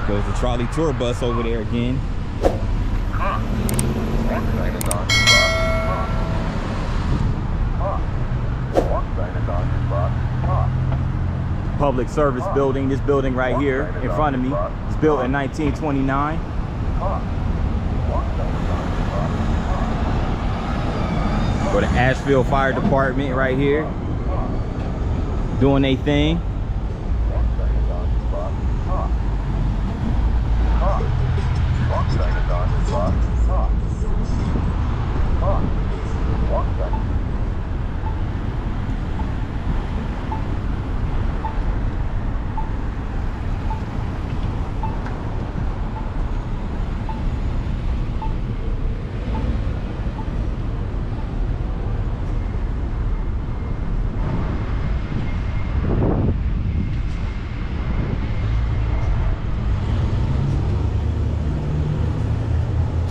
Goes the trolley tour bus over there again. Public service building. This building right here in front of me was built in 1929. For the Asheville Fire Department right here, doing their thing.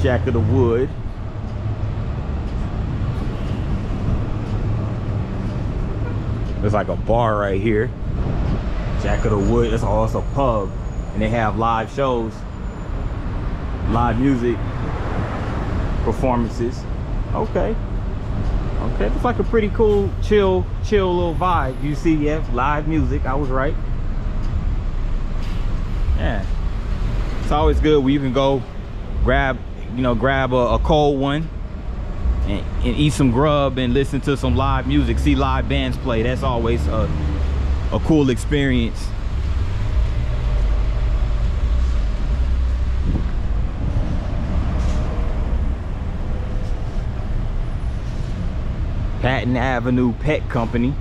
Jack of the Wood. There's like a bar right here. Jack of the Wood. That's also a pub, and they have live shows, live music performances. Okay, okay. It's like a pretty cool, chill little vibe. You see, yeah, live music. I was right. Yeah, it's always good when you can go grab a cold one and eat some grub and listen to some live music, see live bands play. That's always a cool experience. Patton Avenue Pet Company.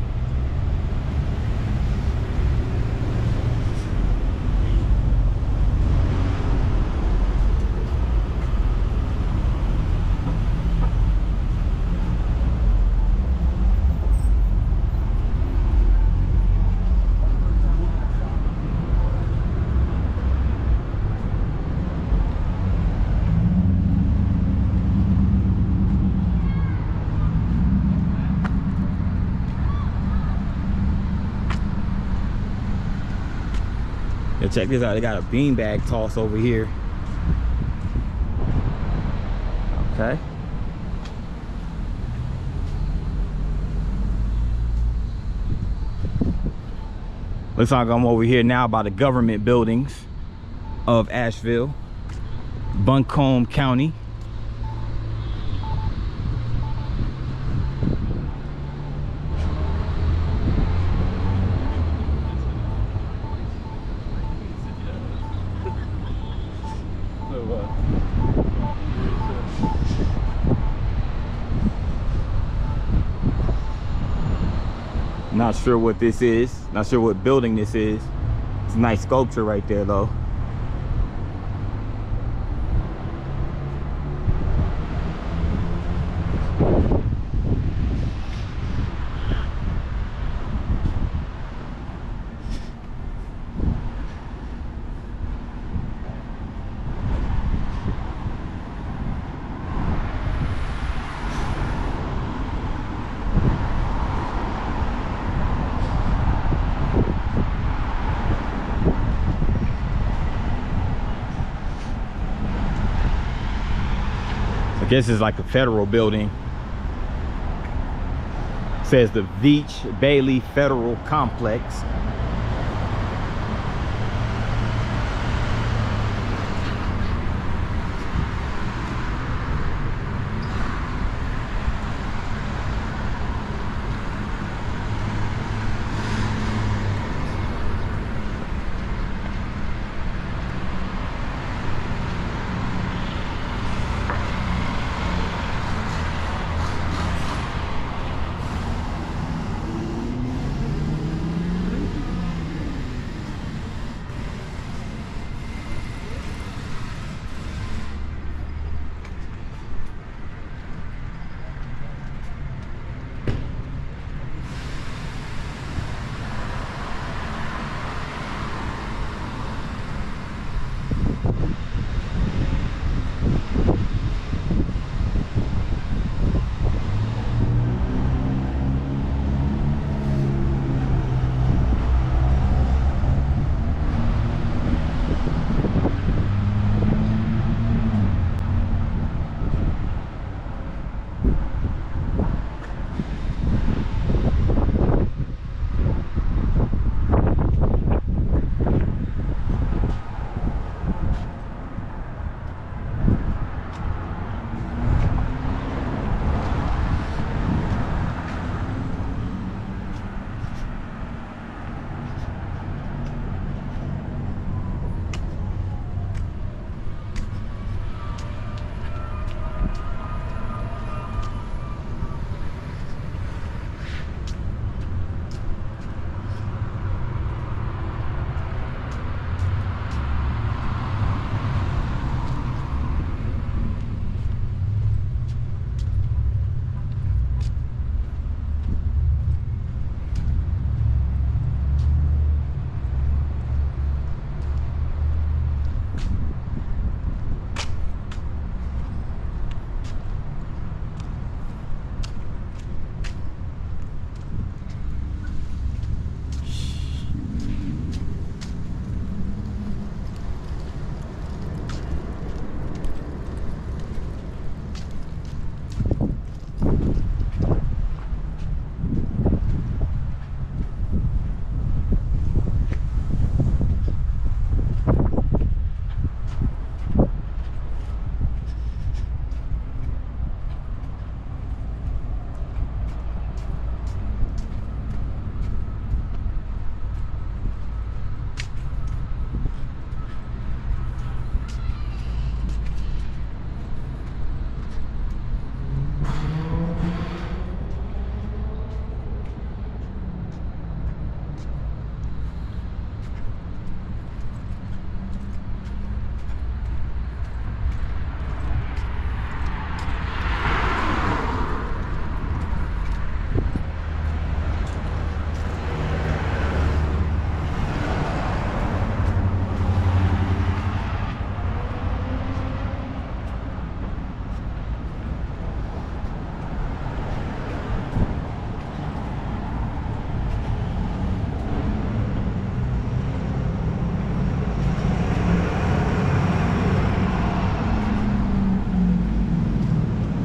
Yo, check this out. They got a beanbag toss over here. Okay. Looks like I'm over here now by the government buildings of Asheville, Buncombe County. Not sure what this is. Not sure what building this is. It's a nice sculpture right there though. This is like a federal building. It says the Veach Bailey Federal Complex.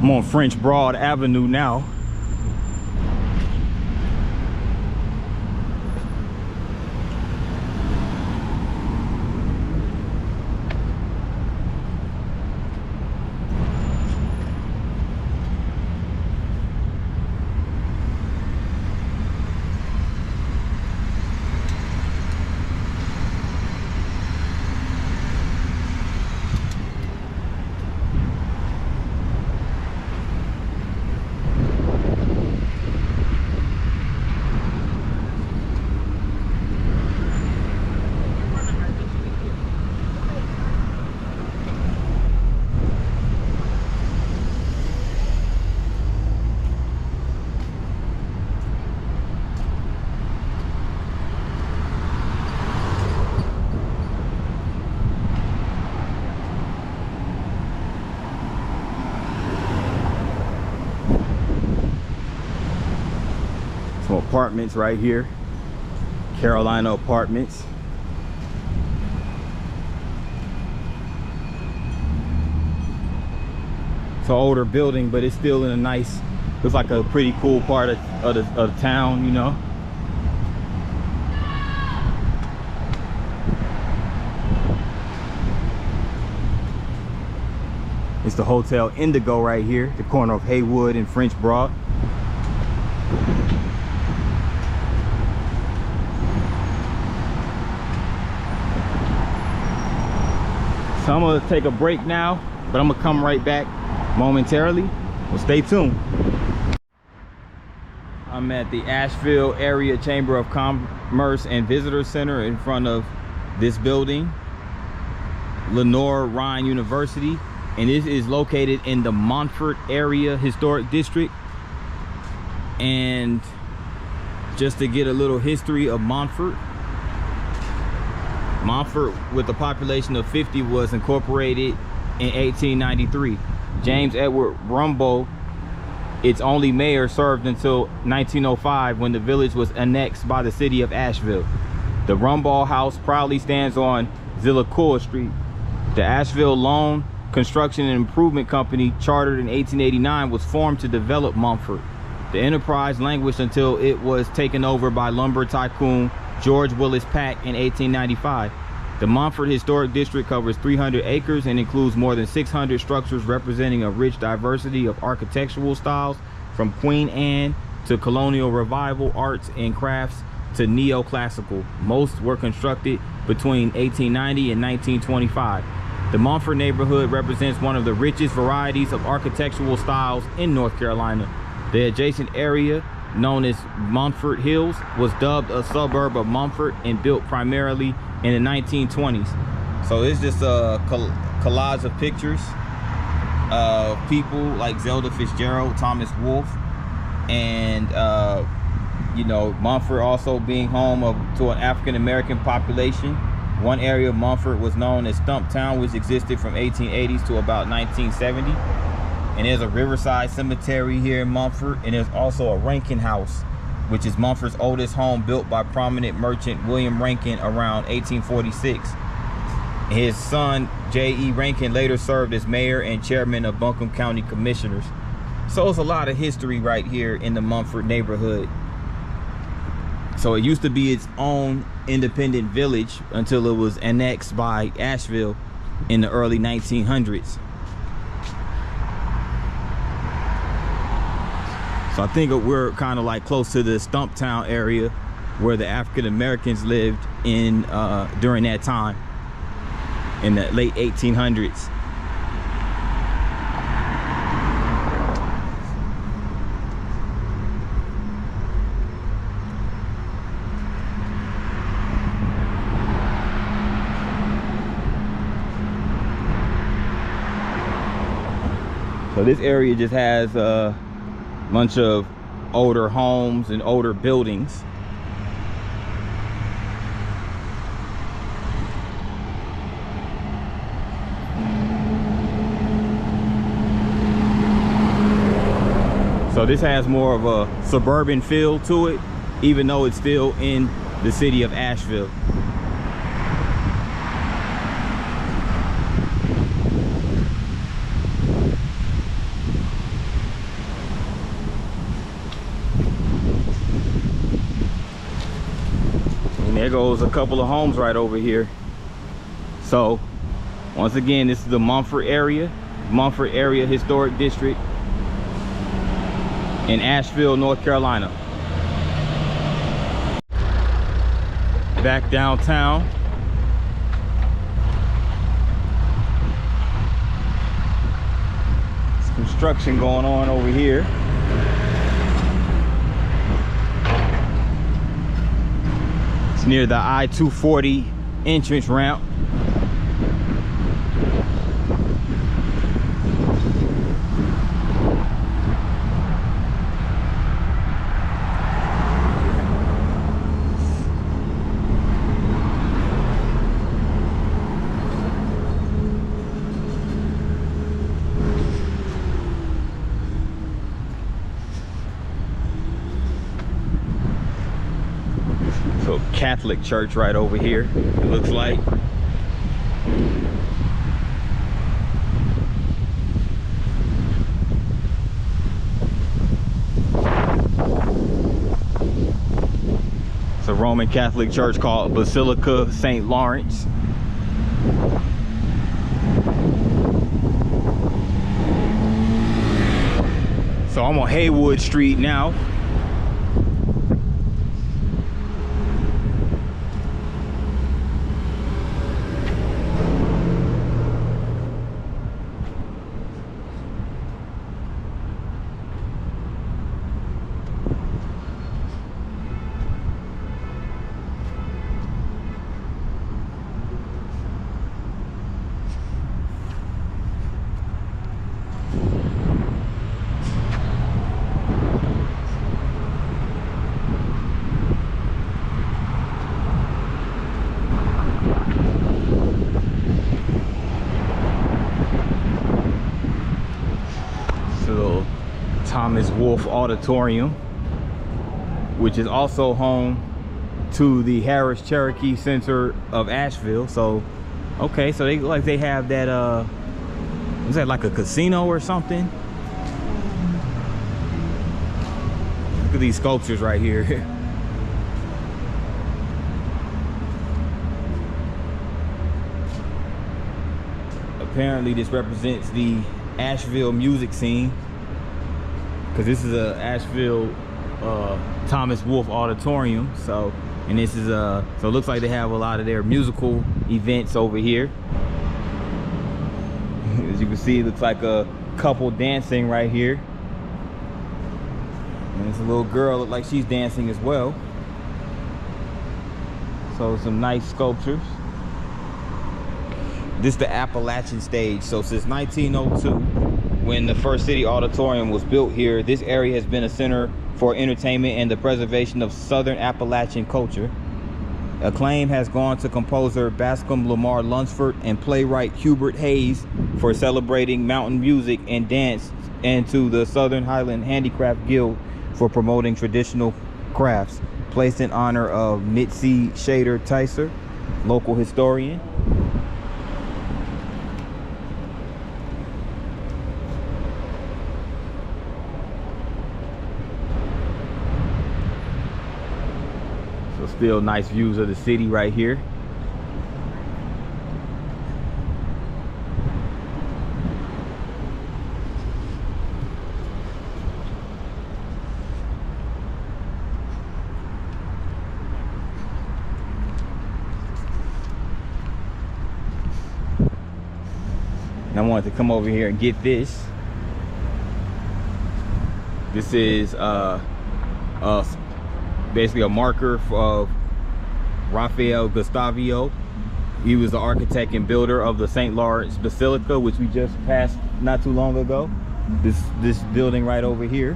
I'm on French Broad Avenue now. Some apartments right here, Carolina Apartments. It's an older building, but it's still in a nice, looks like a pretty cool part of the town, you know. It's the Hotel Indigo right here, the corner of Haywood and French Broad. So I'm gonna take a break now, but I'm gonna come right back momentarily. Well, stay tuned. I'm at the Asheville Area Chamber of Commerce and Visitor Center in front of this building, Lenore Rhine University, and this is located in the Montford Area Historic District. And just to get a little history of Montford, Montford, with a population of 50, was incorporated in 1893. James Edward Rumbold, its only mayor, served until 1905 when the village was annexed by the city of Asheville. The Rumbold House proudly stands on Zillicourt Street. The Asheville Loan Construction and Improvement Company, chartered in 1889, was formed to develop Montford. The enterprise languished until it was taken over by lumber tycoon George Willis Pack in 1895. The Montford Historic District covers 300 acres and includes more than 600 structures representing a rich diversity of architectural styles, from Queen Anne to colonial revival arts and crafts to neoclassical. Most were constructed between 1890 and 1925. The Montford neighborhood represents one of the richest varieties of architectural styles in North Carolina. The adjacent area, known as Montford Hills, was dubbed a suburb of Montford and built primarily in the 1920s. So it's just a collage of pictures of people like Zelda Fitzgerald, Thomas Wolfe, and you know, Montford also being home to an African-American population. One area of Montford was known as Stumptown, which existed from 1880s to about 1970. And there's a Riverside Cemetery here in Montford, and there's also a Rankin House, which is Montford's oldest home, built by prominent merchant William Rankin around 1846. His son, J.E. Rankin, later served as mayor and chairman of Buncombe County Commissioners. So it's a lot of history right here in the Montford neighborhood. So it used to be its own independent village until it was annexed by Asheville in the early 1900s. So I think we're kind of like close to the Stumptown area where the African Americans lived in during that time in the late 1800s. So this area just has a bunch of older homes and older buildings. So this has more of a suburban feel to it, even though it's still in the city of Asheville. there goes a couple of homes right over here. So once again, this is the Montford area Historic District in Asheville, North Carolina. Back downtown. There's construction going on over here. It's near the I-240 entrance ramp. So Catholic church right over here, it looks like. It's a Roman Catholic church called Basilica St. Lawrence. So I'm on Haywood Street now. Thomas Wolfe Auditorium, which is also home to the Harris Cherokee Center of Asheville. So okay, so they like they have that is that like a casino or something? Look at these sculptures right here. Apparently this represents the Asheville music scene, because this is a Asheville Thomas Wolfe Auditorium. So, and this is so it looks like they have a lot of their musical events over here. As you can see, it looks like a couple dancing right here, and this little girl looks like she's dancing as well. So some nice sculptures. This is the Appalachian stage. So since 1902, when the first city auditorium was built here, this area has been a center for entertainment and the preservation of Southern Appalachian culture. Acclaim has gone to composer Bascom Lamar Lunsford and playwright Hubert Hayes for celebrating mountain music and dance, and to the Southern Highland Handicraft Guild for promoting traditional crafts, placed in honor of Mitzi Shader Tyser, local historian. Still nice views of the city right here. And I wanted to come over here and get this. This is basically a marker of Raphael Gustavio. He was the architect and builder of the St. Lawrence Basilica, which we just passed not too long ago. This building right over here.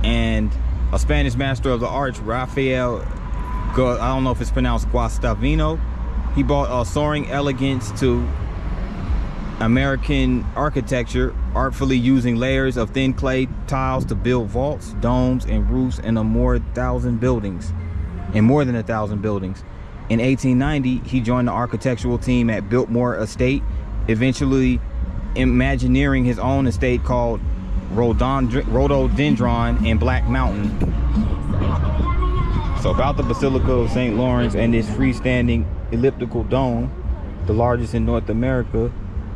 And a Spanish master of the arts, Raphael, I don't know if it's pronounced Guastavino, he brought a soaring elegance to American architecture, artfully using layers of thin clay tiles to build vaults, domes, and roofs in more than 1,000 buildings. In 1890, he joined the architectural team at Biltmore Estate, eventually imagineering his own estate called Rhododendron and Black Mountain. So about the Basilica of St. Lawrence and this freestanding elliptical dome, the largest in North America,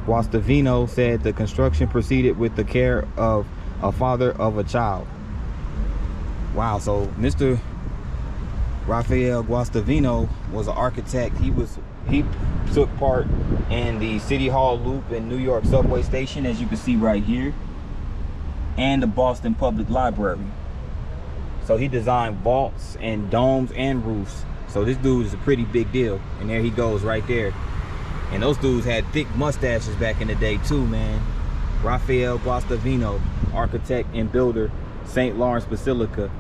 Guastavino said the construction proceeded with the care of a father of a child. Wow, so Mr. Rafael Guastavino was an architect. He took part in the City Hall Loop and New York subway station, as you can see right here, and the Boston Public Library. So he designed vaults and domes and roofs. So this dude is a pretty big deal. And there he goes right there. And those dudes had thick mustaches back in the day too, man. Rafael Guastavino, architect and builder, St. Lawrence Basilica.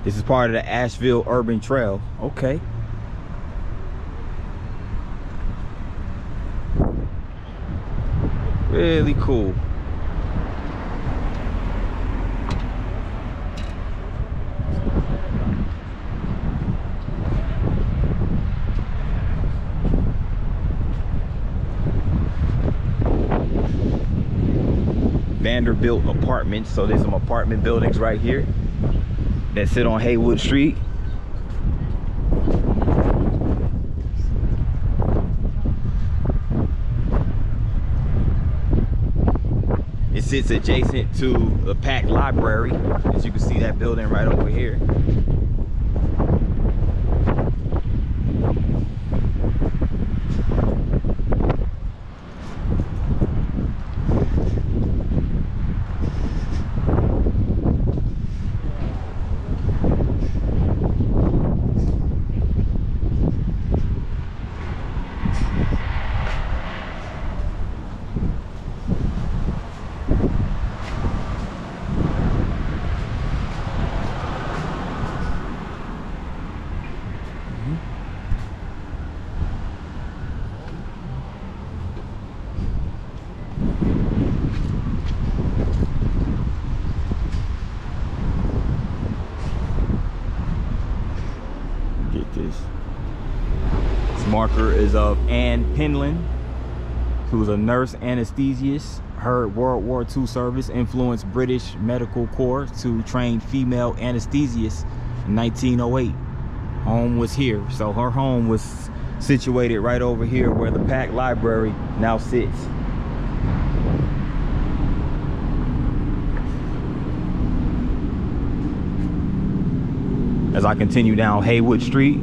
This is part of the Asheville Urban Trail. Okay. Really cool. Vanderbilt Apartments. So there's some apartment buildings right here that sit on Haywood Street. It sits adjacent to the Pack Library, as you can see that building right over here. This marker is of Ann Penland, who was a nurse anesthesiast. Her World War II service influenced British Medical Corps to train female anesthesiasts in 1908. Home was here, so her home was situated right over here where the Pack Library now sits. As I continue down Haywood Street,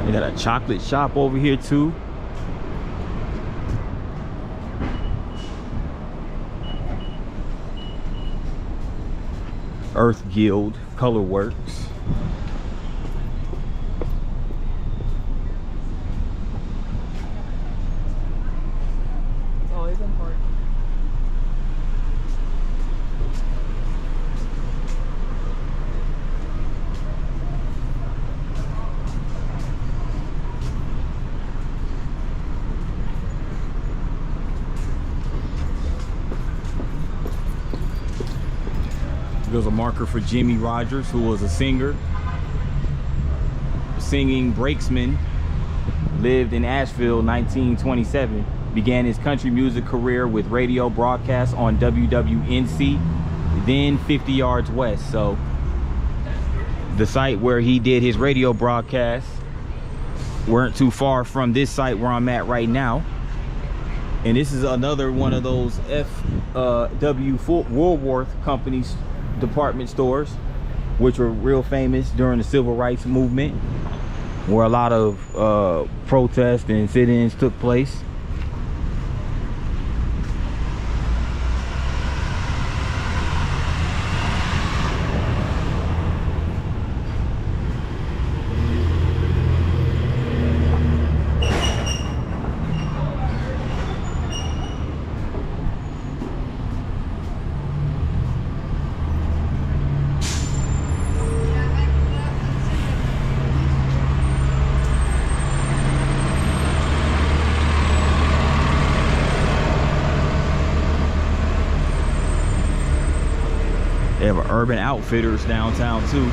they got a chocolate shop over here too. Earth Guild Color Works. It's always important. There's a marker for Jimmy Rogers, who was a singer, singing brakesman, lived in Asheville 1927, began his country music career with radio broadcasts on WWNC, then 50 Yards West. So the site where he did his radio broadcasts weren't too far from this site where I'm at right now. And this is another one of those F.W. Woolworth companies department stores. which were real famous during the civil rights movement, where a lot of protests and sit-ins took place. They have an Urban Outfitters downtown too.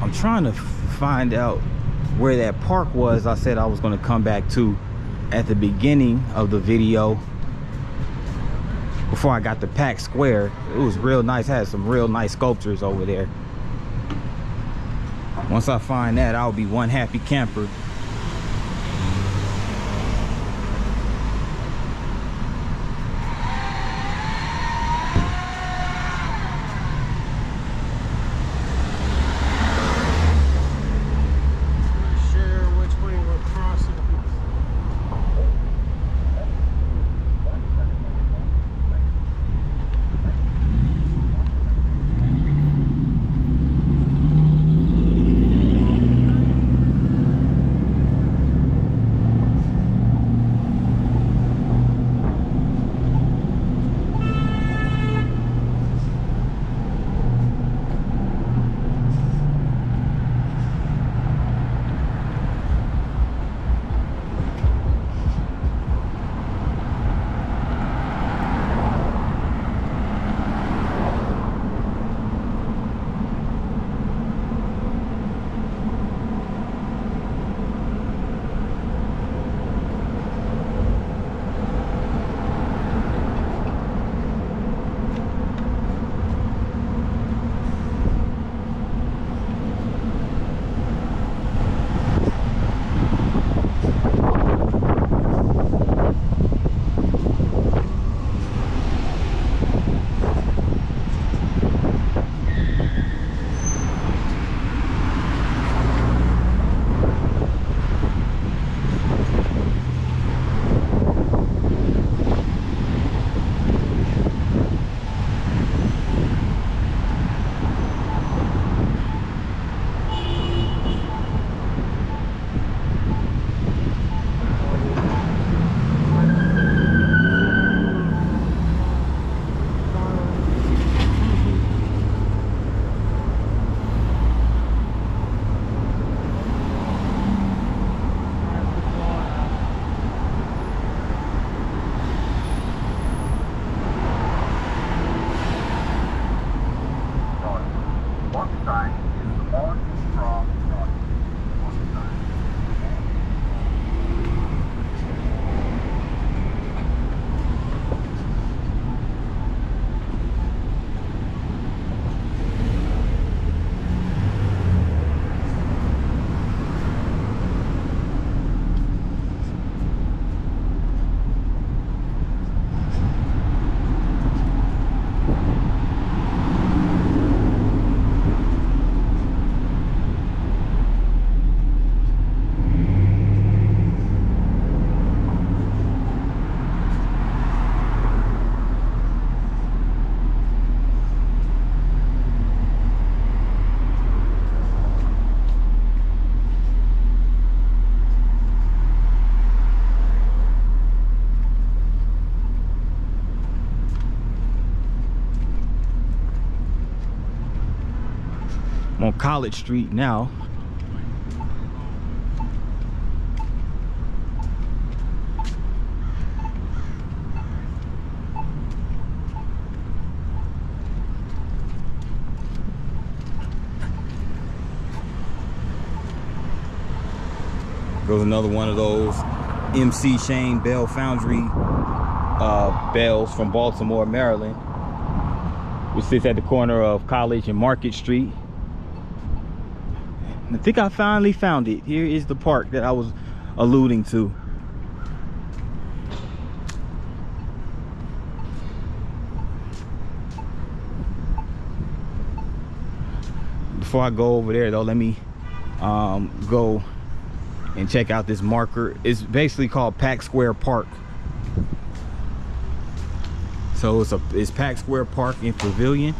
I'm trying to find out where that park was I said I was going to come back to at the beginning of the video before I got to Pack Square. It was real nice, had some real nice sculptures over there. Once I find that, I'll be one happy camper. I'm on College Street now. Goes another one of those MC Shane Bell Foundry bells from Baltimore, Maryland, which sits at the corner of College and Market Street. I think I finally found it. Here is the park that I was alluding to. Before I go over there though, let me go and check out this marker. It's basically called Pack Square Park. So it's Pack Square Park in Pavilion.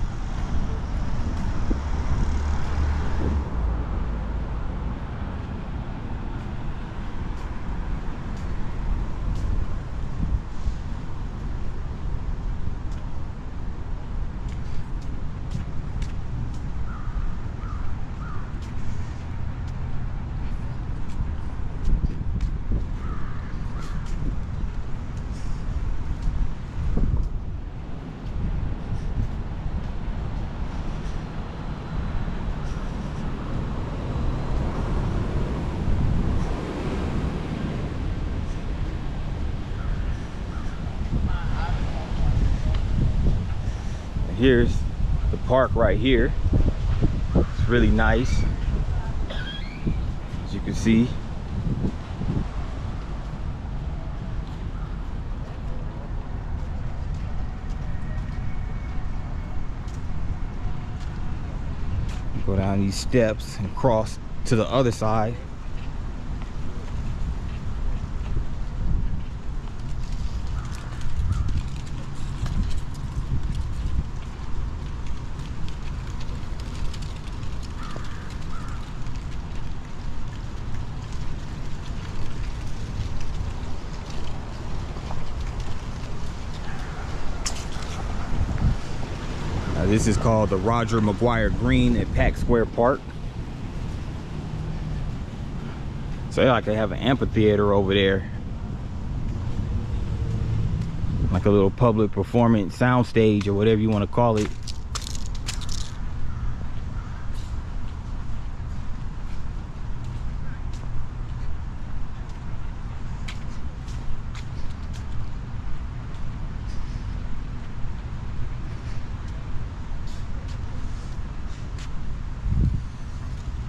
Here's the park right here. It's really nice, as you can see. Go down these steps and cross to the other side. This is called the Roger McGuire Green at Pack Square Park. So like they have an amphitheater over there, like a little public performance sound stage or whatever you want to call it.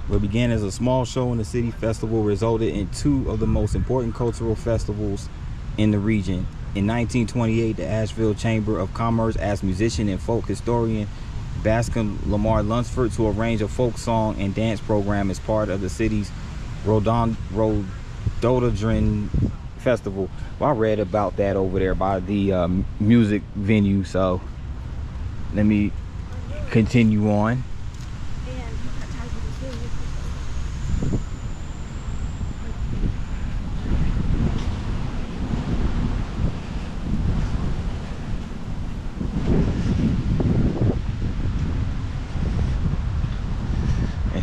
What began as a small show in the city festival resulted in two of the most important cultural festivals in the region. In 1928, the Asheville Chamber of Commerce asked musician and folk historian Bascom Lamar Lunsford to arrange a folk song and dance program as part of the city's Rhododendron Festival. Well, I read about that over there by the music venue, so let me continue on.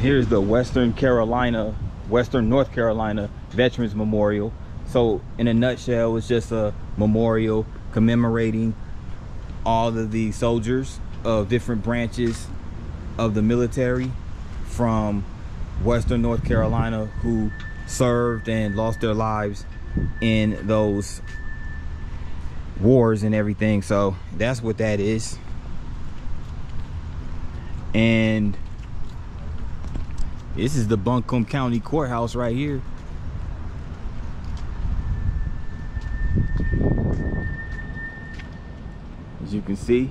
Here's the Western North Carolina Veterans Memorial. So in a nutshell, it's just a memorial commemorating all of the soldiers of different branches of the military from Western North Carolina who served and lost their lives in those wars and everything. So that's what that is. And this is the Buncombe County Courthouse right here. As you can see,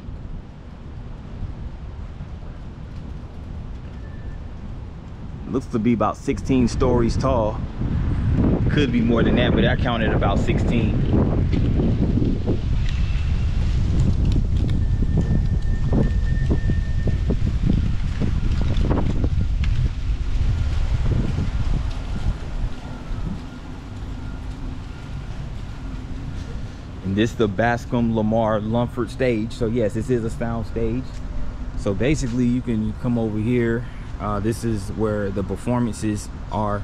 it looks to be about 16 stories tall. Could be more than that, but I counted about 16. This is the Bascom Lamar Lunsford stage. So yes, this is a sound stage. So basically you can come over here This is where the performances are,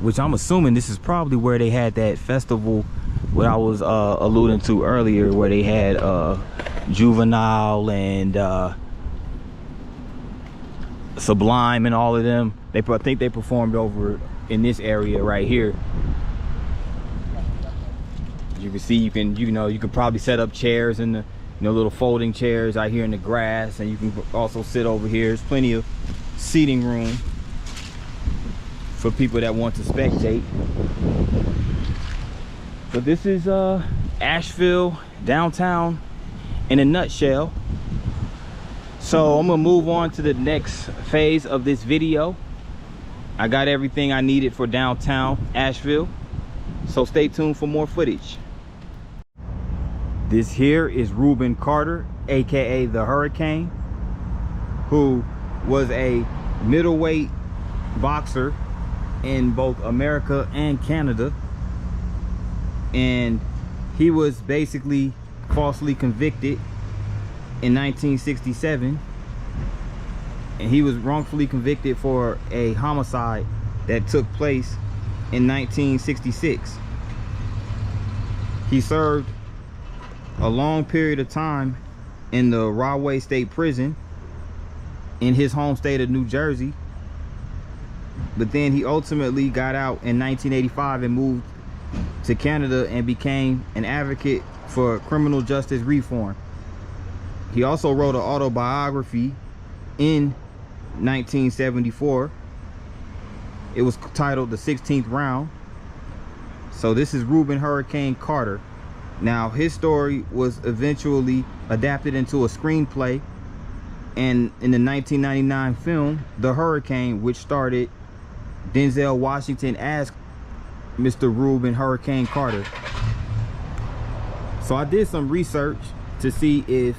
which I'm assuming this is probably where they had that festival, what I was alluding to earlier, where they had Juvenile and Sublime and all of them. I think they performed over in this area right here. You can see, you can probably set up chairs in the little folding chairs out here in the grass, and you can also sit over here. There's plenty of seating room for people that want to spectate. But this is Asheville downtown in a nutshell. So I'm gonna move on to the next phase of this video. I got everything I needed for downtown Asheville, so stay tuned for more footage. This here is Reuben Carter, aka the Hurricane, who was a middleweight boxer in both America and Canada, and he was basically falsely convicted in 1967, and he was wrongfully convicted for a homicide that took place in 1966. He served a long period of time in the Rahway State Prison in his home state of New Jersey, but then he ultimately got out in 1985 and moved to Canada and became an advocate for criminal justice reform. He also wrote an autobiography in 1974. It was titled The 16th Round. So this is Reuben Hurricane Carter. Now, his story was eventually adapted into a screenplay, and in the 1999 film The Hurricane, which starred Denzel Washington as Mr. Reuben Hurricane Carter. So I did some research to see if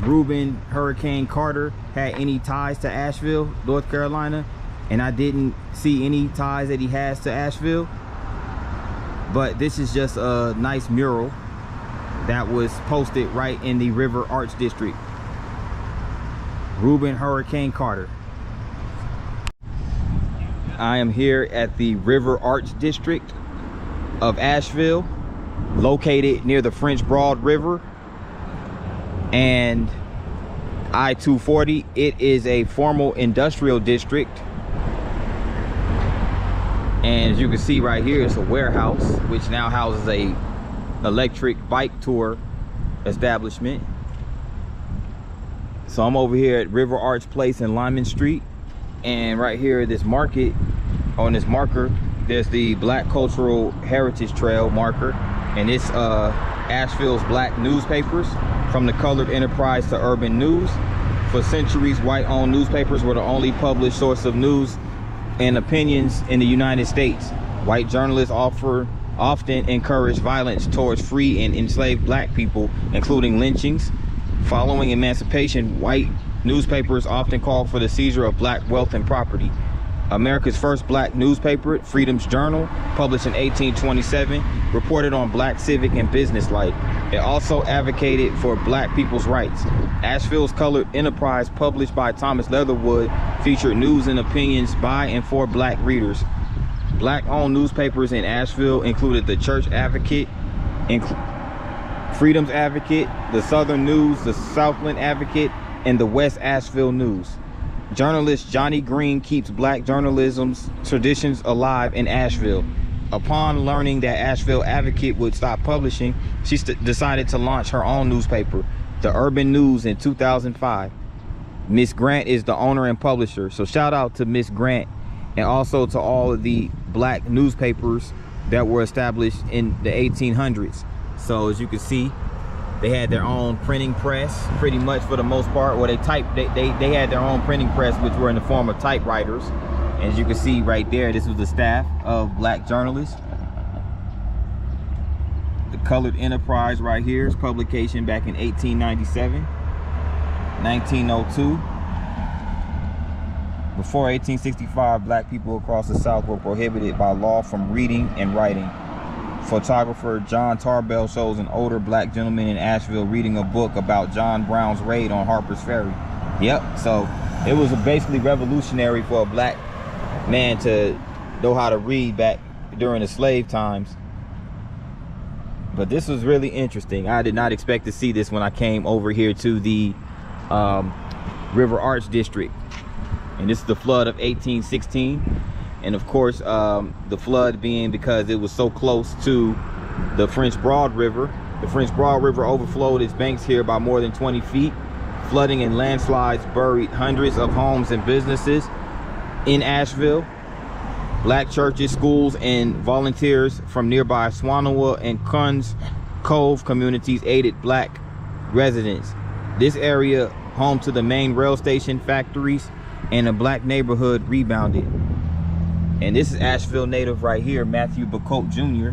Reuben Hurricane Carter had any ties to Asheville, North Carolina, and I didn't see any ties that he has to Asheville. But this is just a nice mural that was posted right in the River Arts District. Reuben Hurricane Carter. I am here at the River Arts District of Asheville, located near the French Broad River and I-240. It is a formal industrial district, and as you can see right here, it's a warehouse which now houses a electric bike tour establishment. So I'm over here at River Arts Place in Lyman Street, and right here this market, on this marker, there's the Black Cultural Heritage Trail marker, and it's Asheville's black newspapers, from the colored enterprise to urban news. For centuries, white-owned newspapers were the only published source of news and opinions in the United States. White journalists often encouraged violence towards free and enslaved black people, including lynchings. Following emancipation, white newspapers often called for the seizure of black wealth and property. America's first black newspaper, Freedom's Journal, published in 1827, reported on black civic and business life. It also advocated for black people's rights. Asheville's Colored Enterprise, published by Thomas Leatherwood, featured news and opinions by and for black readers. Black-owned newspapers in Asheville included the Church Advocate, Freedom's Advocate, the Southern News, the Southland Advocate, and the West Asheville News. Journalist Johnny Green keeps black journalism's traditions alive in Asheville. Upon learning that Asheville Advocate would stop publishing, she decided to launch her own newspaper, the Urban News, in 2005. Miss Grant is the owner and publisher. So shout out to Miss Grant, and also to all of the black newspapers that were established in the 1800s. So as you can see, they had their own printing press, pretty much for the most part, where they had their own printing press, which were in the form of typewriters. And as you can see right there, this was the staff of black journalists. The Colored Enterprise right here is publication back in 1897, 1902. Before 1865, black people across the South were prohibited by law from reading and writing. Photographer John Tarbell shows an older black gentleman in Asheville reading a book about John Brown's raid on Harper's Ferry. Yep, so It was basically revolutionary for a black man to know how to read back during the slave times. But this was really interesting. I did not expect to see this when I came over here to the River Arts District. And this is the flood of 1816. And of course, the flood being because it was so close to the French Broad River. The French Broad River overflowed its banks here by more than 20 feet. Flooding and landslides buried hundreds of homes and businesses in Asheville. Black churches, schools, and volunteers from nearby Swanawa and Kunz Cove communities aided black residents. This area, home to the main rail station, factories, and a black neighborhood, rebounded. And this is Asheville native right here, Matthew Bacote Jr.,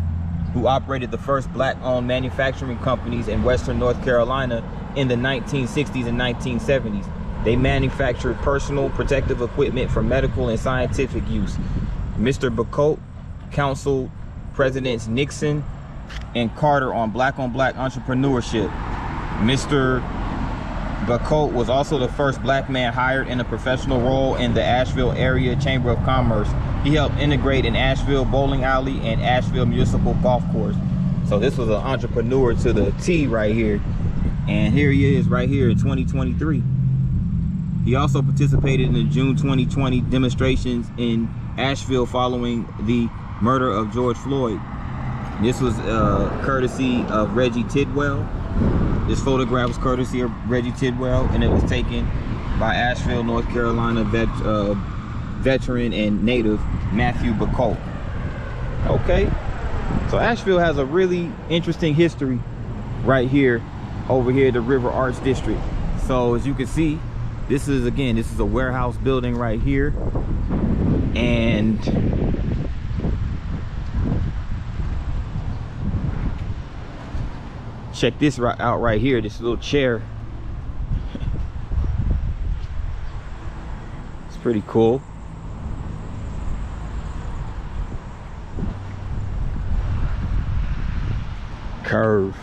who operated the first black-owned manufacturing companies in Western North Carolina in the 1960s and 1970s. They manufactured personal protective equipment for medical and scientific use. Mr. Bacote counseled Presidents Nixon and Carter on black entrepreneurship. Mr. Bacote was also the first black man hired in a professional role in the Asheville Area Chamber of Commerce. He helped integrate an Asheville bowling alley and Asheville Municipal Golf Course. So this was an entrepreneur to the T right here. And here he is right here in 2023. He also participated in the June 2020 demonstrations in Asheville following the murder of George Floyd. This was courtesy of Reggie Tidwell. This photograph was courtesy of Reggie Tidwell, and it was taken by Asheville, North Carolina veteran and native Matthew Bacote. Okay, so Asheville has a really interesting history right here, over here, the River Arts District. So as you can see, this is a warehouse building right here, and check this out right here, this little chair. It's pretty cool. Curve.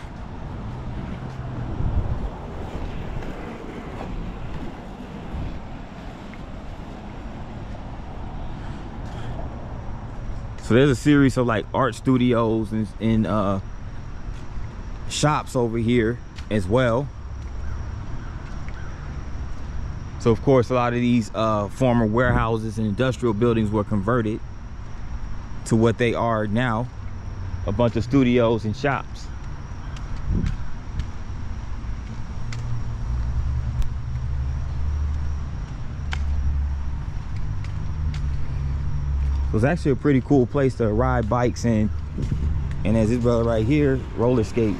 So there's a series of like art studios and shops over here as well. So of course a lot of these former warehouses and industrial buildings were converted to what they are now, a bunch of studios and shops. So it's actually a pretty cool place to ride bikes and as this brother right here, roller skate.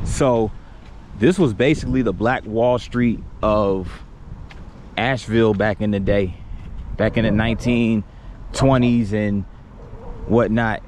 So this was basically the Black Wall Street of Asheville back in the day, back in the 1920s and whatnot.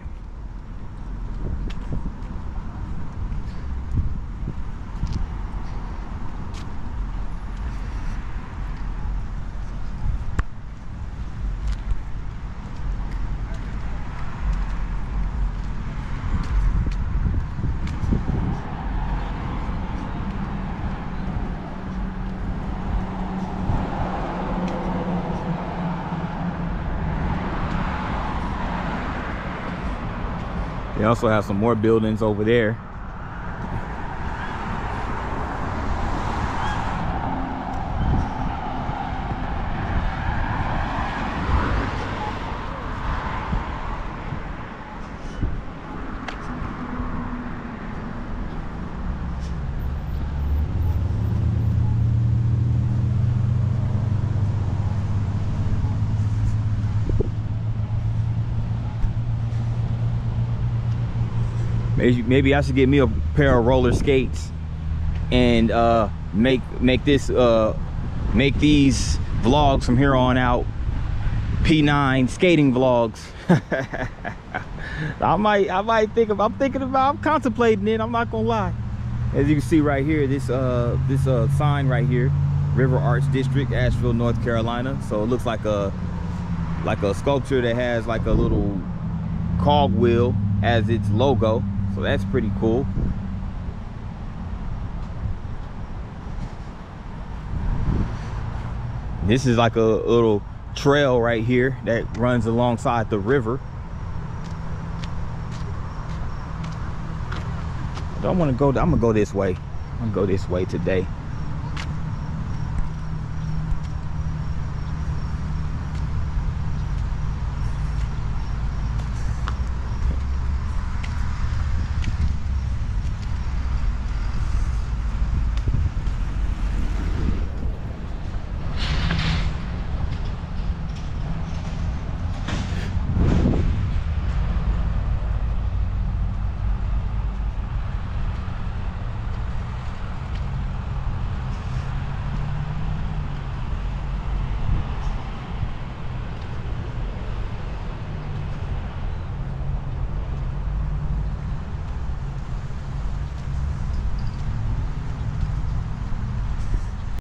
They also have some more buildings over there. Maybe I should get me a pair of roller skates and make these vlogs from here on out P9 skating vlogs. I'm contemplating it, I'm not gonna lie. As you can see right here, this sign right here, River Arts District, Asheville, North Carolina. So it looks like a like a sculpture that has like a little cogwheel as its logo, so that's pretty cool. This is like a little trail right here that runs alongside the river. I don't want to go. I'm gonna go this way. I'm gonna go this way today.